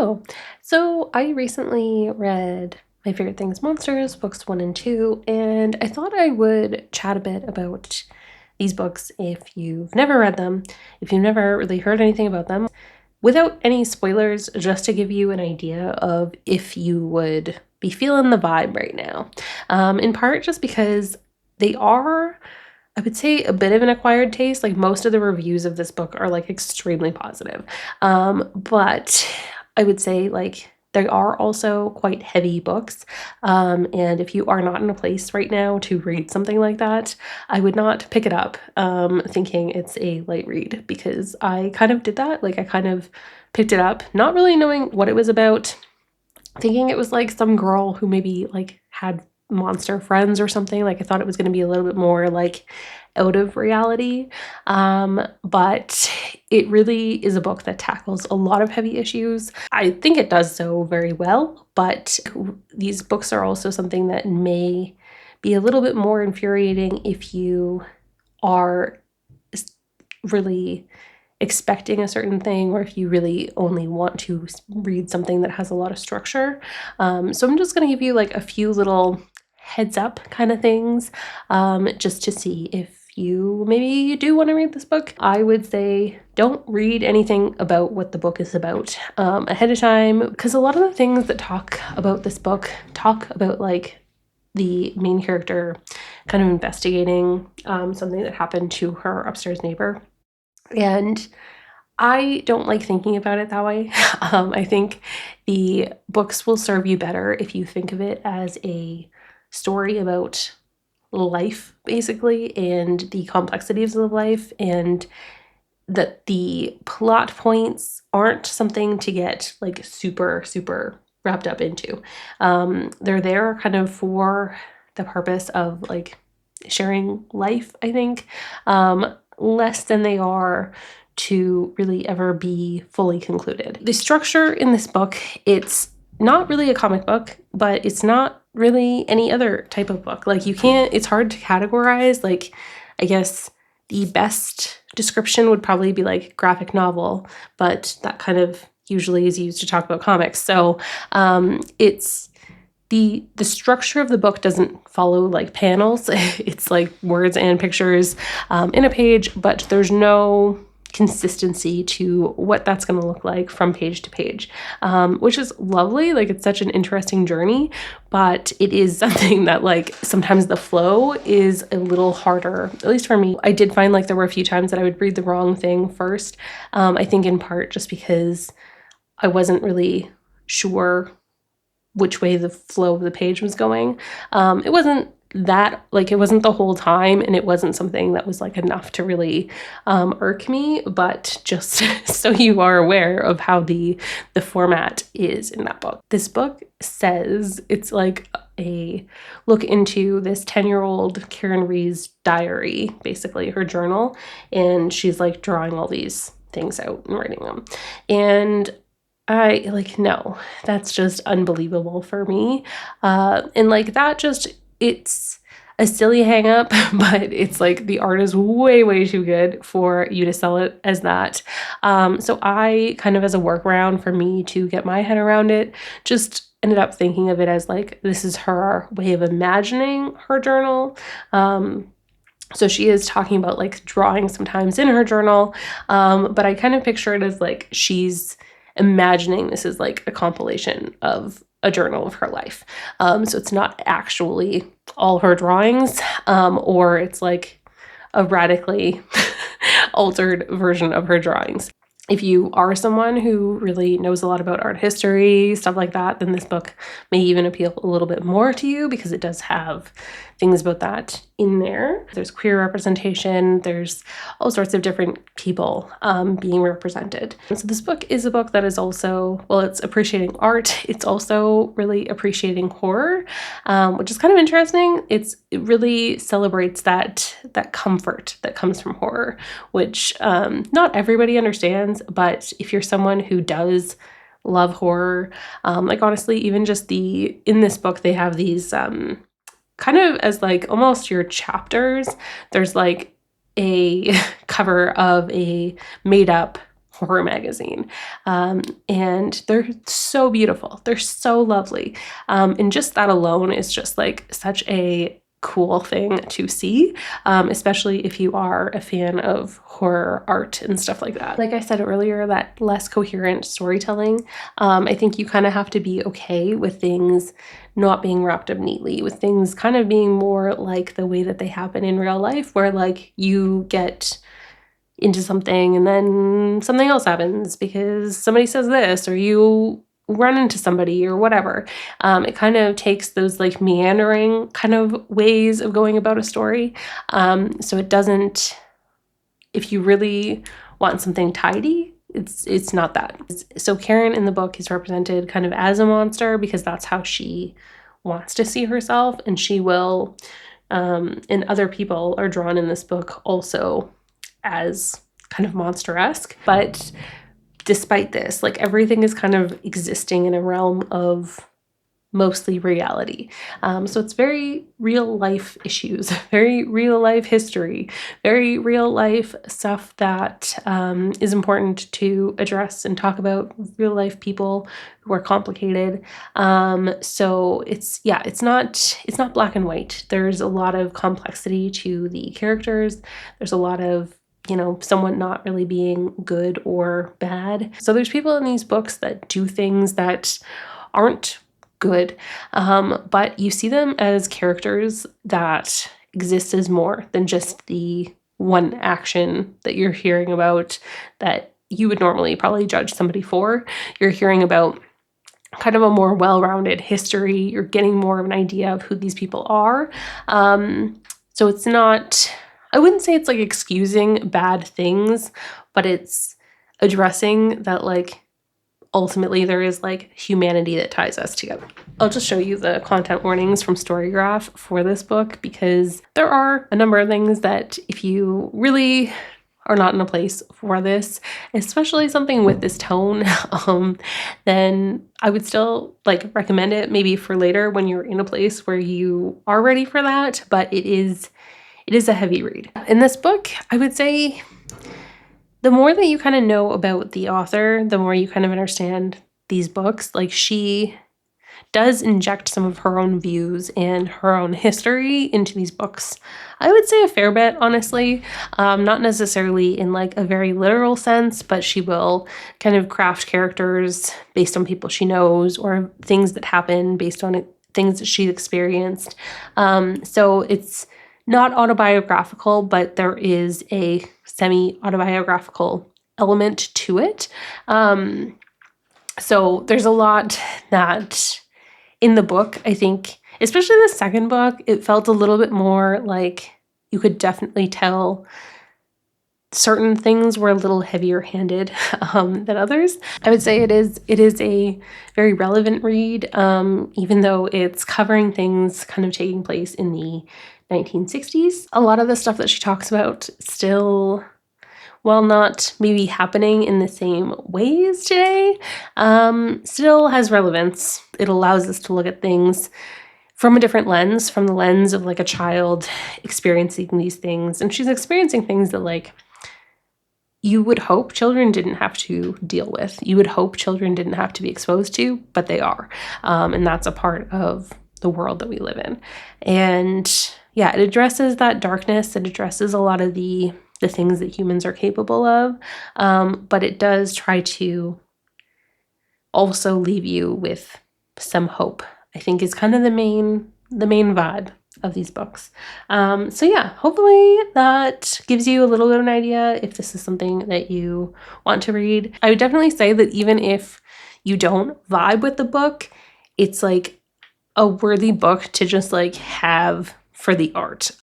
Hello. So I recently read My Favorite Things Monsters, books one and two, and I thought I would chat a bit about these books if you've never read them, if you've never really heard anything about them, without any spoilers, just to give you an idea of if you would be feeling the vibe right now. In part just because they are, I would say, a bit of an acquired taste. Like most of the reviews of this book are like extremely positive. But I would say like they are also quite heavy books. And if you are not in a place right now to read something like that, I would not pick it up thinking it's a light read, because I kind of did that. Like I kind of picked it up, not really knowing what it was about, thinking it was like some girl who maybe like had monster friends or something. Like I thought it was going to be a little bit more like out of reality. But it really is a book that tackles a lot of heavy issues. I think it does so very well, but these books are also something that may be a little bit more infuriating if you are really expecting a certain thing, or if you really only want to read something that has a lot of structure. So I'm just going to give you like a few little heads up kind of things, just to see if you maybe do want to read this book. I would say don't read anything about what the book is about ahead of time, because a lot of the things that talk about this book talk about like the main character kind of investigating something that happened to her upstairs neighbor. And I don't like thinking about it that way. I think the books will serve you better if you think of it as a story about life, basically, and the complexities of life, and that the plot points aren't something to get like super, super wrapped up into. They're there kind of for the purpose of like sharing life, I think, less than they are to really ever be fully concluded. The structure in this book, it's not really a comic book, but it's not really any other type of book. Like it's hard to categorize. Like, I guess the best description would probably be like graphic novel, but that kind of usually is used to talk about comics. So it's the structure of the book doesn't follow like panels. It's like words and pictures in a page, but there's no consistency to what that's going to look like from page to page, which is lovely. Like it's such an interesting journey, but it is something that like sometimes the flow is a little harder, at least for me. I did find like there were a few times that I would read the wrong thing first. I think in part just because I wasn't really sure which way the flow of the page was going. It wasn't it wasn't the whole time, and it wasn't something that was like enough to really irk me, but just so you are aware of how the format is in that book. This book says it's like a look into this 10-year-old Karen Ree's diary, basically her journal, and she's like drawing all these things out and writing them. And I like, no, that's just unbelievable for me. And like that just, it's a silly hang up, but it's like the art is way, way too good for you to sell it as that. So I kind of, as a workaround for me to get my head around it, just ended up thinking of it as like, this is her way of imagining her journal. So she is talking about like drawing sometimes in her journal. But I kind of picture it as like, she's imagining this is like a compilation of a journal of her life. So it's not actually all her drawings, or it's like a radically altered version of her drawings. If you are someone who really knows a lot about art history, stuff like that, then this book may even appeal a little bit more to you, because it does have things about that in there. There's queer representation, there's all sorts of different people being represented. And so this book is a book that is also, well, it's appreciating art, it's also really appreciating horror, which is kind of interesting. It really celebrates that comfort that comes from horror, which not everybody understands, but if you're someone who does love horror, like honestly, even just in this book, they have these kind of as like almost your chapters. There's like a cover of a made up horror magazine. And they're so beautiful. They're so lovely. And just that alone is just like such a cool thing to see, especially if you are a fan of horror art and stuff like that. Like I said earlier, that less coherent storytelling, I think you kind of have to be okay with things not being wrapped up neatly, with things kind of being more like the way that they happen in real life, where like you get into something and then something else happens because somebody says this or you run into somebody or whatever. It kind of takes those like meandering kind of ways of going about a story. So it doesn't, if you really want something tidy, it's not that. So Karen in the book is represented kind of as a monster because that's how she wants to see herself, and she will, and other people are drawn in this book also as kind of monster-esque. But despite this, like everything is kind of existing in a realm of mostly reality. So it's very real life issues, very real life history, very real life stuff that is important to address and talk about, real life people who are complicated. So it's not black and white. There's a lot of complexity to the characters. There's a lot of someone not really being good or bad. So there's people in these books that do things that aren't good, but you see them as characters that exist as more than just the one action that you're hearing about that you would normally probably judge somebody for. You're hearing about kind of a more well-rounded history. You're getting more of an idea of who these people are. So it's not, I wouldn't say it's like excusing bad things, but it's addressing that like ultimately there is like humanity that ties us together. I'll just show you the content warnings from Storygraph for this book because there are a number of things that if you really are not in a place for this, especially something with this tone, then I would still like recommend it maybe for later when you're in a place where you are ready for that, but it is a heavy read. In this book, I would say the more that you kind of know about the author, the more you kind of understand these books. Like she does inject some of her own views and her own history into these books. I would say a fair bit, honestly, not necessarily in like a very literal sense, but she will kind of craft characters based on people she knows or things that happen based on things that she's experienced. So it's not autobiographical, but there is a semi-autobiographical element to it. So there's a lot that in the book, I think, especially the second book, it felt a little bit more like you could definitely tell certain things were a little heavier handed than others. I would say it is a very relevant read, even though it's covering things kind of taking place in the 1960s. A lot of the stuff that she talks about still, while not maybe happening in the same ways today, still has relevance. It allows us to look at things from a different lens, from the lens of like a child experiencing these things. And she's experiencing things that like you would hope children didn't have to deal with. You would hope children didn't have to be exposed to, but they are. And that's a part of the world that we live in. And yeah, it addresses that darkness. It addresses a lot of the things that humans are capable of. But it does try to also leave you with some hope, I think is kind of the main vibe of these books. So yeah, hopefully that gives you a little bit of an idea if this is something that you want to read. I would definitely say that even if you don't vibe with the book, it's like a worthy book to just like have for the art.